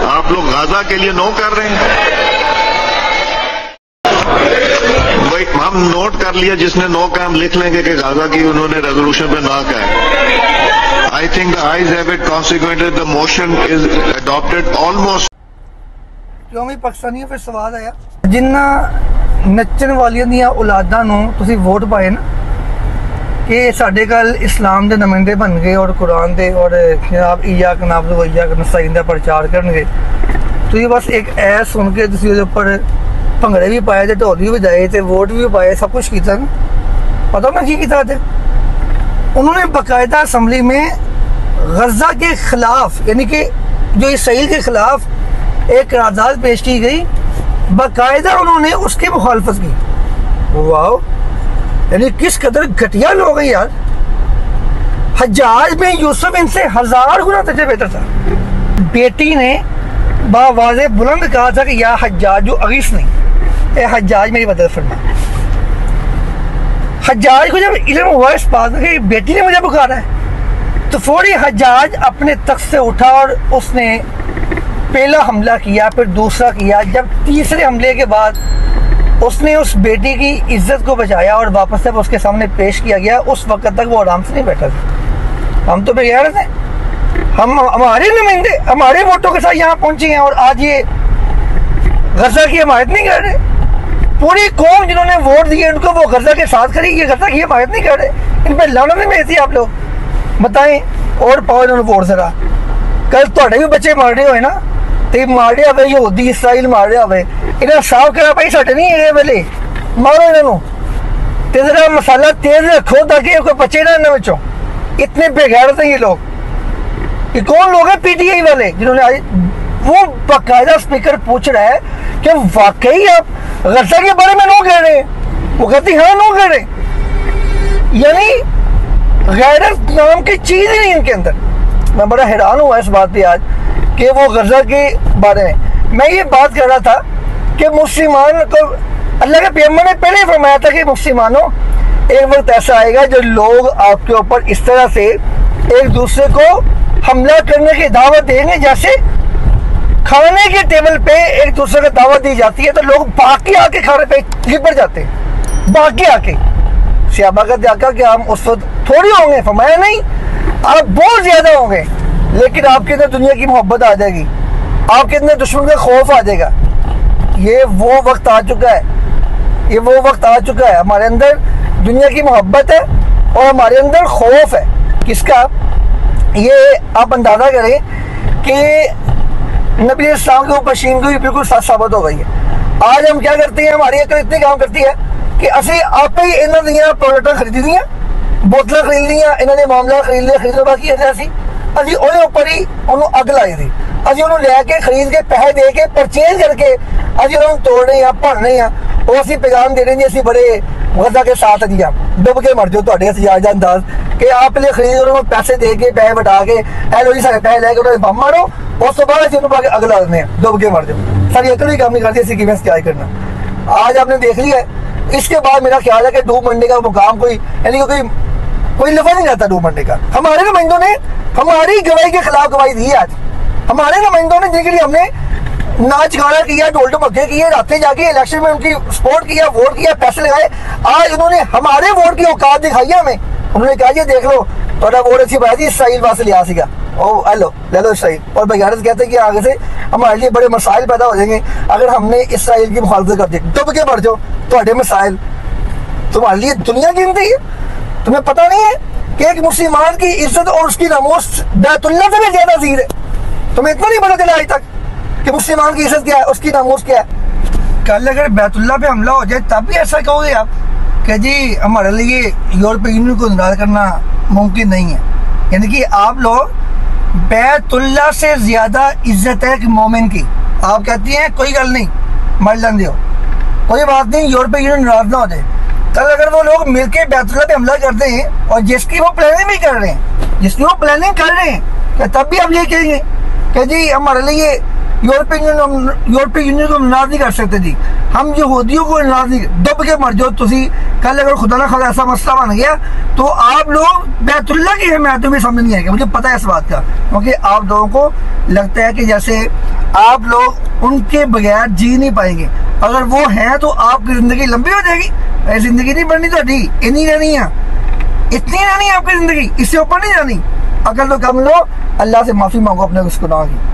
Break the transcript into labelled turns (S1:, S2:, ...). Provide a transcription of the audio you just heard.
S1: आप लोग गाजा के लिए नो कर रहे हैं। भाई हम नोट कर लिया, जिसने नो का हम लिख लेंगे कि गाजा की उन्होंने रेजोल्यूशन पे ना कहा। I think the eyes have it, consequently the motion is adopted almost.
S2: क्यों भी पाकिस्तानियों पे सवाल आया, जिन्ना नचन वालियां दियां औलादां नूं तुसीं वोट पाए ना कि साडे कल इस्लाम दे नुमाइंदे बन गए और कुरान दे और जनाब इय्याक नअबुदु व इय्याक नस्तईन दा प्रचार करनगे, तुसीं बस एक ऐ सुन के तुसीं उहदे उपर भंगड़े भी पाए ते ढोल भी बजाए ते वोट भी पाए, सब कुछ किया ना। पता मैं की किया थे, उन्होंने बाकायदा असम्बली में गजा के खिलाफ यानी कि जो इसराइल के खिलाफ एक करारदाद पेश की गई, बाकायदा उन्होंने उसकी मुखालफत की। वाह, यानी किस कदर घटिया लोग हैं यार। हज्जाज बिन यूसुफ इनसे 1000 गुना दर्जे बेहतर था। बेटी ने बावाज़े बुलंद कहा था कि या हज्जाज जो अगीस नहीं, ए हज्जाज मेरी मदद फरमा। हज्जाज को जब इल्म हुआ इस बात में कि बेटी ने मुझे पुकारा है, तो फौरी हज्जाज अपने तख्त से उठा और उसने पहला हमला किया, फिर दूसरा किया। जब तीसरे हमले के बाद उसने उस बेटी की इज्जत को बचाया और वापस जब उसके सामने पेश किया गया, उस वक्त तक वो आराम से नहीं बैठा था। हम तो बेगैर थे, हम हमारे नुमाइंदे हमारे वोटों के साथ यहाँ पहुंचे हैं और आज ये गजा की हिमायत नहीं कर रहे। पूरी कौम जिन्होंने वोट दिए उनको वो गजा के साथ खड़ी, ये गजा की हिमायत नहीं कर रहे। इन पर लानत नहीं भेजती आप लोग, बताएं। और पाओ इन्होंने वोट जरा, कल थोड़े भी बच्चे मार रहे हो ना, तो मार रहा हो यहूदी इसराइल मार रहा हो, इन्हें साफ करा भाई साढ़े नहीं है वेले मारो इन्होंने, तो जरा मसाला तेज रखो ताकि कोई बचे ना इन्होंने बच्चों। इतने बेगैरत हैं ये लोग। ये कौन लोग हैं पीटीआई वाले जिन्होंने आज वो बाकायदा स्पीकर पूछ रहा है कि वाकई आप गजा के बारे में नो कह रहे हैं? वो कहती हाँ नो कह रहे, यानी गैरत नाम की चीज ही नहीं इनके अंदर। मैं बड़ा हैरान हुआ इस बात पे आज कि वो गजा के बारे में। मैं ये बात कर रहा था कि मुसलमान को अल्लाह के पैगंबर ने पहले ही फरमाया था कि मुसलमानों एक वक्त ऐसा आएगा जो लोग आपके ऊपर इस तरह से एक दूसरे को हमला करने की दावत देंगे, जैसे खाने के टेबल पे एक दूसरे को दावत दी जाती है तो लोग बाकी आके खाने पे लिपट जाते हैं, बाकी आके। सहाबा का देखा कि हम उस वक्त थोड़ी होंगे, फरमाया नहीं आप बहुत ज्यादा होंगे, लेकिन आपके अंदर दुनिया की मोहब्बत आ जाएगी, आपके अंदर दुश्मन का खौफ आ जाएगा। ये वो वक्त आ चुका है, ये वो वक्त आ चुका है। हमारे अंदर दुनिया की मोहब्बत है और हमारे अंदर खौफ है। किसका? ये आप अंदाजा करें कि नबी इस्लाम के ऊपर शीन को भी बिल्कुल सच साबित हो गई है। आज हम क्या करते हैं, हमारी अकल इतनी काम करती है कि असं आप ही इन्होंने प्रोडक्ट खरीदी दियाँ, बोतल खरीद लिया, इन्होंने मामला खरीद लिया, खरीदने बाकी असी अभी ਉਹਦੇ ਉੱਪਰ ਹੀ ਉਹਨੂੰ ਅੱਗ ਲਾਈ ਦੀ, ਅਸੀਂ ਉਹਨੂੰ ਲੈ ਕੇ ਖਰੀਦ ਕੇ ਪੈਸੇ ਦੇ ਕੇ ਪਰਚੇਜ਼ ਕਰਕੇ ਅਸੀਂ ਉਹਨੂੰ ਤੋੜ ਰਹੇ ਹਾਂ, ਭੰਨ ਰਹੇ ਹਾਂ। ਉਹ ਅਸੀਂ ਪੈगाम ਦੇ ਰਹੇ ਨੇ ਅਸੀਂ ਬੜੇ गजा के साथ जी आप डुब के मर जाओ, थोड़े जा अंदाज कि आप लिए खरीद उन्होंने पैसे दे के पैसे बटा के एलो जी सारे पैसे लैके उन्होंने बम मारो, उस तो बाद उन्होंने पाके अगला देने डुब के मर जाओ। सारी अकल ही काम नहीं करती ऐसी किमें क्या करना। आज आपने देख लिया है। इसके बाद मेरा ख्याल है कि डूब मंडे का मुकाम कोई यानी कोई लफा नहीं रहता डूब मंडे का। हमारे नुमाइंदों ने हमारी गवाही के खिलाफ गवाही दी है। आज हमारे नुमाइंदों ने जिनके लिए हमने नाच गाना किया, ढोल ढमक्के किए, रातें जाके इलेक्शन में उनकी सपोर्ट किया, वोट किया, पैसे लगाए, आज उन्होंने हमारे वोट की औकात दिखाई है हमें। उन्होंने कहा ये देख लो थोड़ा वोट अच्छी पाया थी, इसराइल वास्ते लिया सीगा, ओ हेलो ले लो इसराइल। और बगैरत कहते हैं कि आगे से हमारे लिए बड़े मसाइल पैदा हो जाएंगे अगर हमने इसराइल की मुखालफत कर दी। डुब के मर जाओ, थोड़े मसाइल तुम्हारे लिए दुनिया गिनती है। तुम्हें पता नहीं है कि एक मुसलमान की इज्जत और उसकी नमूस बैतुल्लाह से भी ज्यादा अजीज है। तुम्हें इतना नहीं पता चला आज तक कि मुसलमान की इज्जत क्या है, उसकी नामूस क्या है। कल अगर बैतुल्लाह पे हमला हो जाए तब भी ऐसा कहोगे आप कि जी हमारे लिए यूरोपीय यूनियन को नाराज करना मुमकिन नहीं है। यानी कि आप लोग बैतुल्लाह से ज्यादा इज्जत है कि मोमिन की। आप कहती हैं कोई गल नहीं मर लें दो, कोई बात नहीं, यूरोपीय यूनियन नाराज ना हो जाए। कल अगर वो लोग मिलकर बैतुल्लाह पे हमला करते हैं और जिसकी वो प्लानिंग भी कर रहे हैं, जिसकी वो प्लानिंग कर रहे हैं, क्या तब भी आप ये कहेंगे कि जी हमारे लिए यूरोपियन यूनियन को नाराज नहीं कर सकते जी, हम यहूदियों को नाराज नहीं, दब के मर जाओ तुसी। कल अगर खुदा ना खासा ऐसा मसला बन गया तो आप लोग बैतुल्लाह की हिमायत में समझ नहीं आएगा, मुझे पता है इस बात का, क्योंकि आप लोगों को लगता है कि जैसे आप लोग उनके बगैर जी नहीं पाएंगे। अगर वो हैं तो आपकी जिंदगी लंबी हो जाएगी, जिंदगी नहीं बढ़नी, थोड़ी इतनी रहनी है, इतनी रहनी है आपकी जिंदगी, इससे ऊपर नहीं जानी। अगर तो कम लो, अल्लाह से माफी मांगो अपने उस गुनाह की।